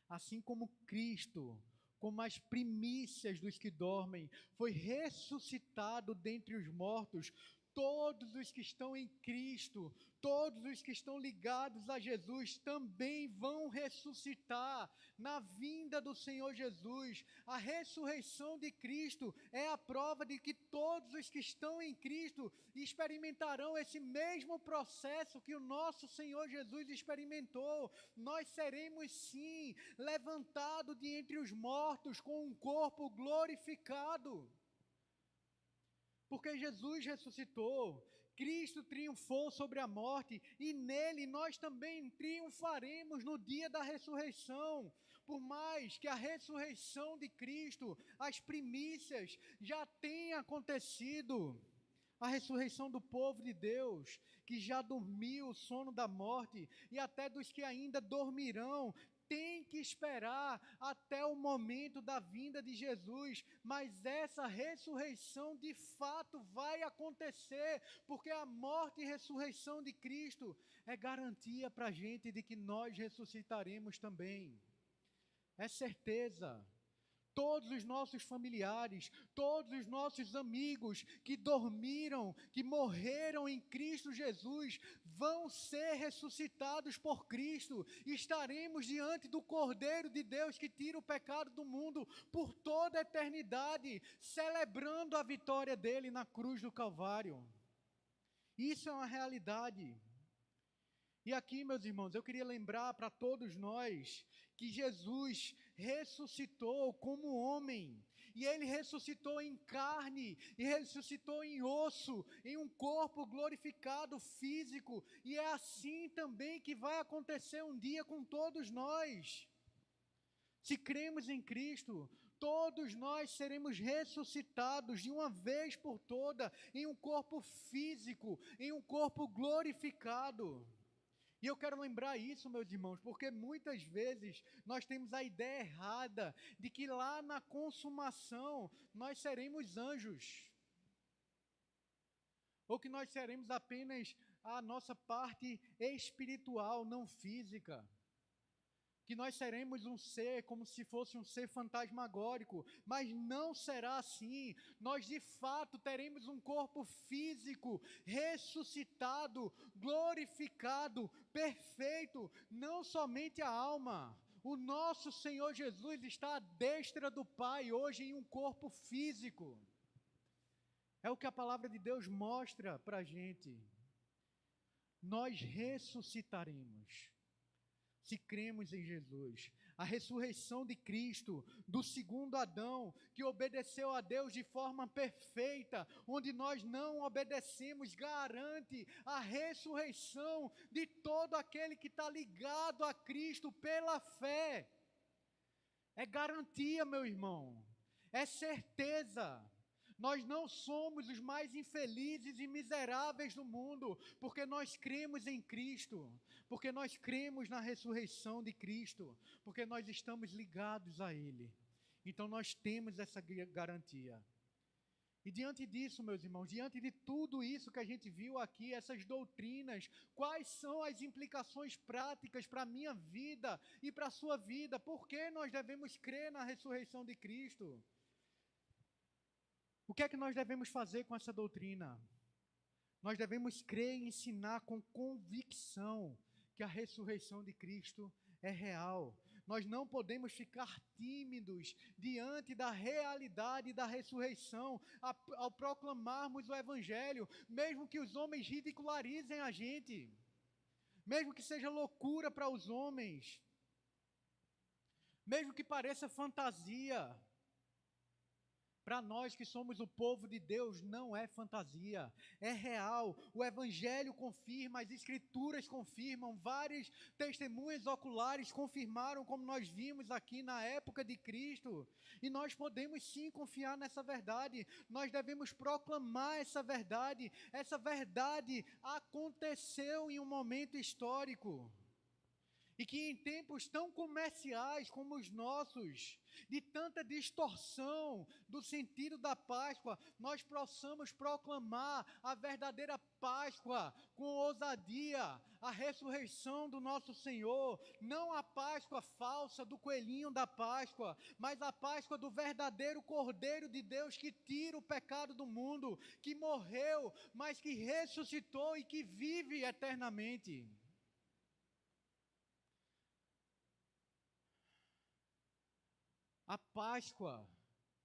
assim como Cristo, como as primícias dos que dormem, foi ressuscitado dentre os mortos, todos os que estão em Cristo, todos os que estão ligados a Jesus também vão ressuscitar na vinda do Senhor Jesus. A ressurreição de Cristo é a prova de que todos os que estão em Cristo experimentarão esse mesmo processo que o nosso Senhor Jesus experimentou. Nós seremos sim levantados de entre os mortos com um corpo glorificado. Porque Jesus ressuscitou, Cristo triunfou sobre a morte e nele nós também triunfaremos no dia da ressurreição. Por mais que a ressurreição de Cristo, as primícias, já tenha acontecido, a ressurreição do povo de Deus, que já dormiu o sono da morte e até dos que ainda dormirão, tem que esperar até o momento da vinda de Jesus, mas essa ressurreição de fato vai acontecer, porque a morte e ressurreição de Cristo é garantia para a gente de que nós ressuscitaremos também, é certeza. Todos os nossos familiares, todos os nossos amigos que dormiram, que morreram em Cristo Jesus, vão ser ressuscitados por Cristo. Estaremos diante do Cordeiro de Deus que tira o pecado do mundo por toda a eternidade, celebrando a vitória dele na cruz do Calvário. Isso é uma realidade. E aqui, meus irmãos, eu queria lembrar para todos nós que Jesus ressuscitou como homem, e ele ressuscitou em carne, e ressuscitou em osso, em um corpo glorificado físico, e é assim também que vai acontecer um dia com todos nós. Se cremos em Cristo, todos nós seremos ressuscitados de uma vez por toda, em um corpo físico, em um corpo glorificado. E eu quero lembrar isso, meus irmãos, porque muitas vezes nós temos a ideia errada de que lá na consumação nós seremos anjos, ou que nós seremos apenas a nossa parte espiritual, não física. Que nós seremos um ser como se fosse um ser fantasmagórico, mas não será assim. Nós de fato teremos um corpo físico, ressuscitado, glorificado, perfeito, não somente a alma. O nosso Senhor Jesus está à destra do Pai hoje em um corpo físico. É o que a palavra de Deus mostra para a gente. Nós ressuscitaremos se cremos em Jesus. A ressurreição de Cristo, do segundo Adão, que obedeceu a Deus de forma perfeita, onde nós não obedecemos, garante a ressurreição de todo aquele que está ligado a Cristo pela fé. É garantia, meu irmão, é certeza. Nós não somos os mais infelizes e miseráveis do mundo, porque nós cremos em Cristo, porque nós cremos na ressurreição de Cristo, porque nós estamos ligados a Ele. Então nós temos essa garantia. E diante disso, meus irmãos, diante de tudo isso que a gente viu aqui, essas doutrinas, quais são as implicações práticas para a minha vida e para a sua vida? Por que nós devemos crer na ressurreição de Cristo? O que é que nós devemos fazer com essa doutrina? Nós devemos crer e ensinar com convicção que a ressurreição de Cristo é real. Nós não podemos ficar tímidos diante da realidade da ressurreição ao proclamarmos o Evangelho, mesmo que os homens ridicularizem a gente, mesmo que seja loucura para os homens, mesmo que pareça fantasia. Para nós que somos o povo de Deus, não é fantasia, é real. O Evangelho confirma, as Escrituras confirmam, várias testemunhas oculares confirmaram, como nós vimos aqui na época de Cristo. E nós podemos sim confiar nessa verdade, nós devemos proclamar essa verdade. Essa verdade aconteceu em um momento histórico. E que em tempos tão comerciais como os nossos, de tanta distorção do sentido da Páscoa, nós possamos proclamar a verdadeira Páscoa com ousadia, a ressurreição do nosso Senhor, não a Páscoa falsa do coelhinho da Páscoa, mas a Páscoa do verdadeiro Cordeiro de Deus que tira o pecado do mundo, que morreu, mas que ressuscitou e que vive eternamente. A Páscoa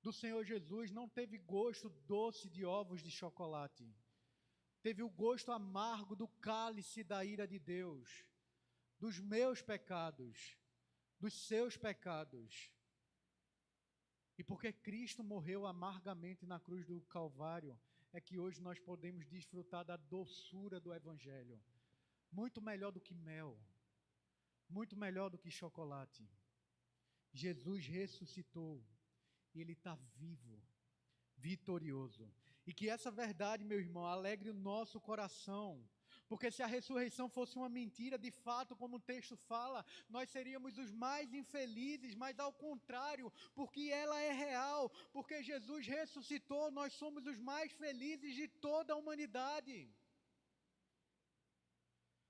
do Senhor Jesus não teve gosto doce de ovos de chocolate. Teve o gosto amargo do cálice da ira de Deus, dos meus pecados, dos seus pecados. E porque Cristo morreu amargamente na cruz do Calvário, é que hoje nós podemos desfrutar da doçura do Evangelho. Muito melhor do que mel, muito melhor do que chocolate. Jesus ressuscitou e Ele está vivo, vitorioso. E que essa verdade, meu irmão, alegre o nosso coração. Porque se a ressurreição fosse uma mentira, de fato, como o texto fala, nós seríamos os mais infelizes, mas ao contrário, porque ela é real, porque Jesus ressuscitou, nós somos os mais felizes de toda a humanidade.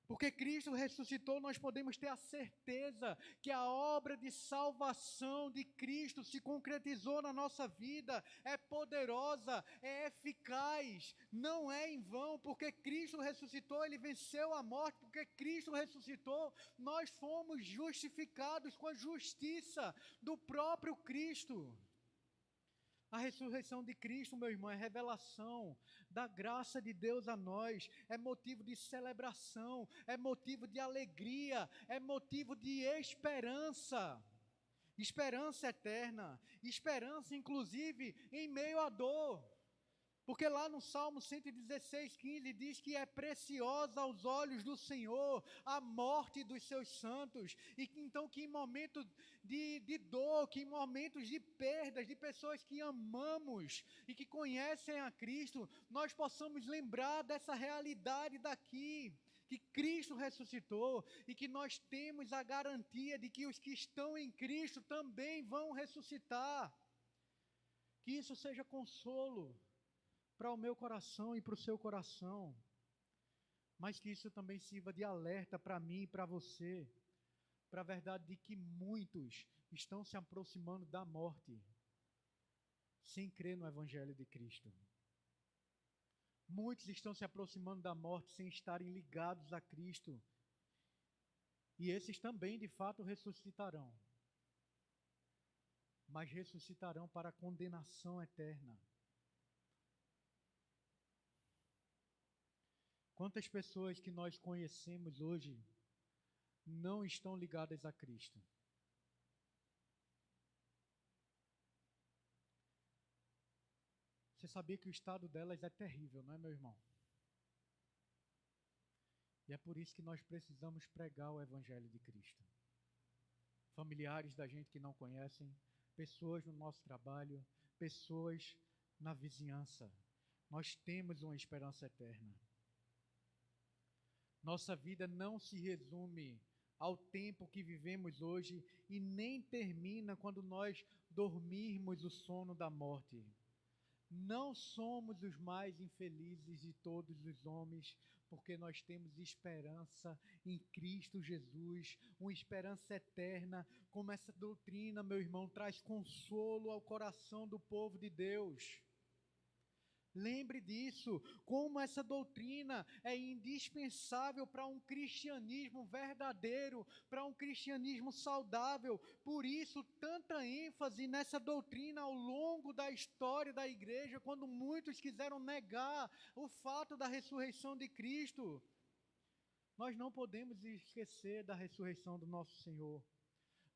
Porque Cristo ressuscitou, nós podemos ter a certeza que a obra de salvação de Cristo se concretizou na nossa vida, é poderosa, é eficaz, não é em vão, porque Cristo ressuscitou, Ele venceu a morte, porque Cristo ressuscitou, nós fomos justificados com a justiça do próprio Cristo. A ressurreição de Cristo, meu irmão, é revelação da graça de Deus a nós, é motivo de celebração, é motivo de alegria, é motivo de esperança, esperança eterna, esperança inclusive em meio à dor. Porque lá no Salmo 116:15 diz que é preciosa aos olhos do Senhor a morte dos seus santos. E que, então que em momentos de dor, que em momentos de perdas, de pessoas que amamos e que conhecem a Cristo, nós possamos lembrar dessa realidade daqui. que Cristo ressuscitou e que nós temos a garantia de que os que estão em Cristo também vão ressuscitar. Que isso seja consolo para o meu coração e para o seu coração, mas que isso também sirva de alerta para mim e para você, para a verdade de que muitos estão se aproximando da morte sem crer no Evangelho de Cristo. Muitos estão se aproximando da morte sem estarem ligados a Cristo. E esses também, de fato, ressuscitarão. Mas ressuscitarão para a condenação eterna. Quantas pessoas que nós conhecemos hoje não estão ligadas a Cristo? Você sabia que o estado delas é terrível, não é, meu irmão? E é por isso que nós precisamos pregar o Evangelho de Cristo. Familiares da gente que não conhecem, pessoas no nosso trabalho, pessoas na vizinhança. Nós temos uma esperança eterna. Nossa vida não se resume ao tempo que vivemos hoje e nem termina quando nós dormirmos o sono da morte. Não somos os mais infelizes de todos os homens, porque nós temos esperança em Cristo Jesus, uma esperança eterna, como essa doutrina, meu irmão, traz consolo ao coração do povo de Deus. Lembre disso, como essa doutrina é indispensável para um cristianismo verdadeiro, para um cristianismo saudável. Por isso, tanta ênfase nessa doutrina ao longo da história da igreja, quando muitos quiseram negar o fato da ressurreição de Cristo. Nós não podemos esquecer da ressurreição do nosso Senhor.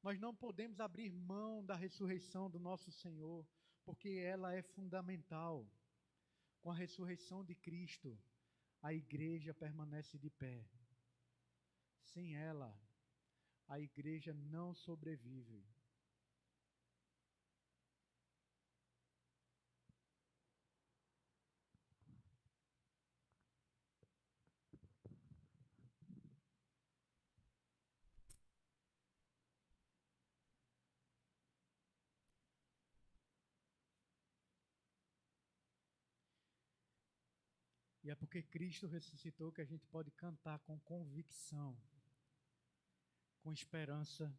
Nós não podemos abrir mão da ressurreição do nosso Senhor, porque ela é fundamental. Com a ressurreição de Cristo, a igreja permanece de pé. Sem ela, a igreja não sobrevive. E é porque Cristo ressuscitou que a gente pode cantar com convicção, com esperança,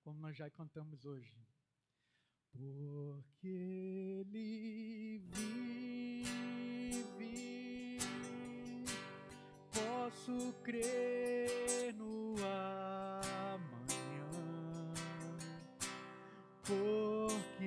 como nós já cantamos hoje. Porque Ele vive, posso crer no amanhã. Porque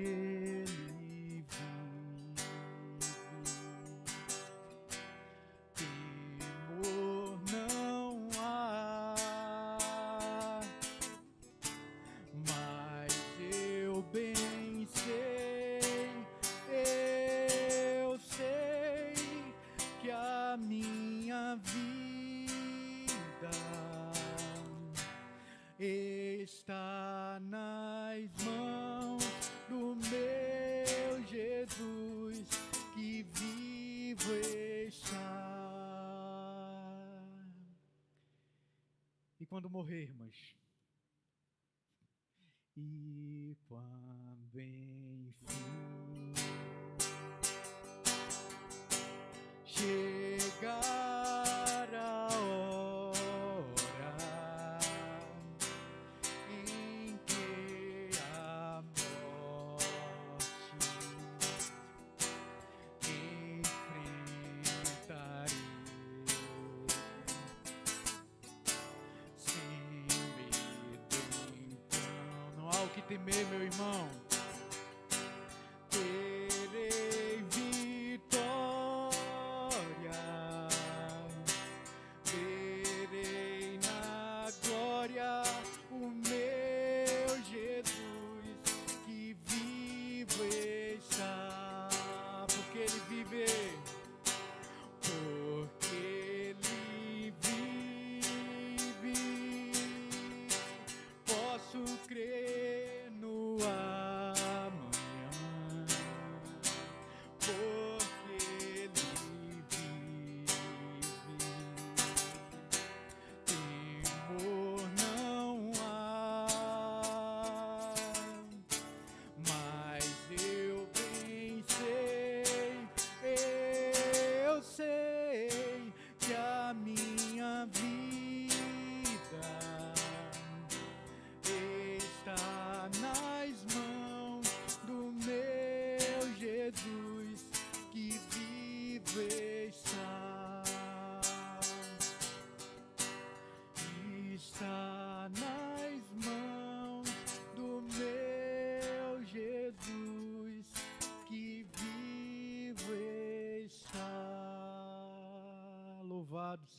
Ele está nas mãos do meu Jesus, que vivo está. E quando morrermos, e quando enfim chegar a temer, meu irmão, terei vitória, verei na glória o meu Jesus, que vivo está, porque Ele vive, porque Ele vive, posso crer no ar.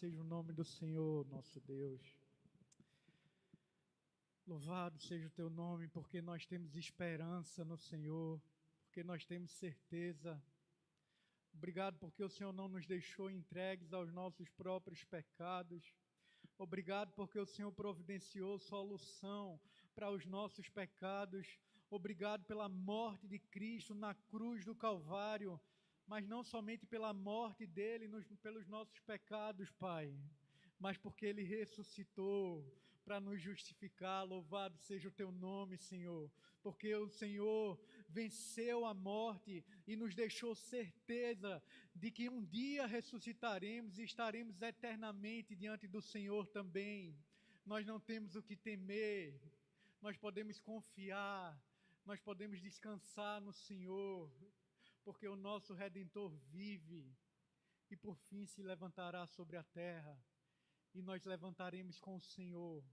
seja o nome do Senhor, nosso Deus. Louvado seja o teu nome, porque nós temos esperança no Senhor, porque nós temos certeza. Obrigado porque o Senhor não nos deixou entregues aos nossos próprios pecados. Obrigado porque o Senhor providenciou solução para os nossos pecados. Obrigado pela morte de Cristo na cruz do Calvário, mas não somente pela morte dele pelos nossos pecados, Pai, mas porque ele ressuscitou para nos justificar. Louvado seja o teu nome, Senhor, porque o Senhor venceu a morte e nos deixou certeza de que um dia ressuscitaremos e estaremos eternamente diante do Senhor também. Nós não temos o que temer, nós podemos confiar, nós podemos descansar no Senhor, porque o nosso Redentor vive e por fim se levantará sobre a terra e nós levantaremos com o Senhor.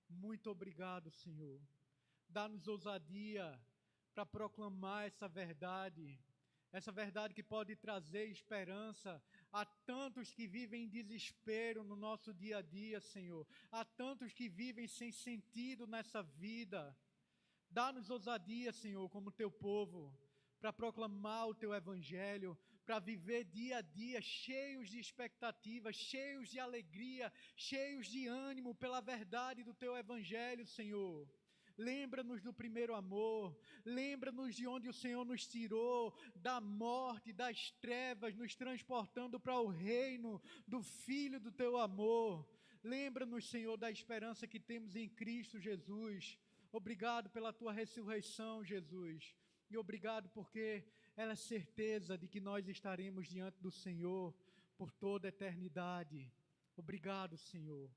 Muito obrigado, Senhor. Dá-nos ousadia para proclamar essa verdade que pode trazer esperança a tantos que vivem em desespero no nosso dia a dia, Senhor, a tantos que vivem sem sentido nessa vida. Dá-nos ousadia, Senhor, como teu povo, para proclamar o teu evangelho, para viver dia a dia cheios de expectativa, cheios de alegria, cheios de ânimo pela verdade do teu evangelho, Senhor. Lembra-nos do primeiro amor, lembra-nos de onde o Senhor nos tirou, da morte, das trevas, nos transportando para o reino do Filho do teu amor. Lembra-nos, Senhor, da esperança que temos em Cristo Jesus. Obrigado pela tua ressurreição, Jesus. E obrigado porque ela é certeza de que nós estaremos diante do Senhor por toda a eternidade. Obrigado, Senhor.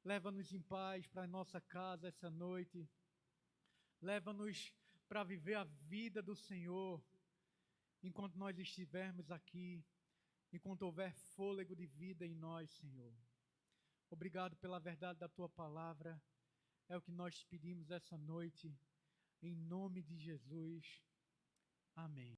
Leva-nos em paz para a nossa casa essa noite. Leva-nos para viver a vida do Senhor enquanto nós estivermos aqui, enquanto houver fôlego de vida em nós, Senhor. Obrigado pela verdade da tua palavra. É o que nós te pedimos essa noite, em nome de Jesus. Amém.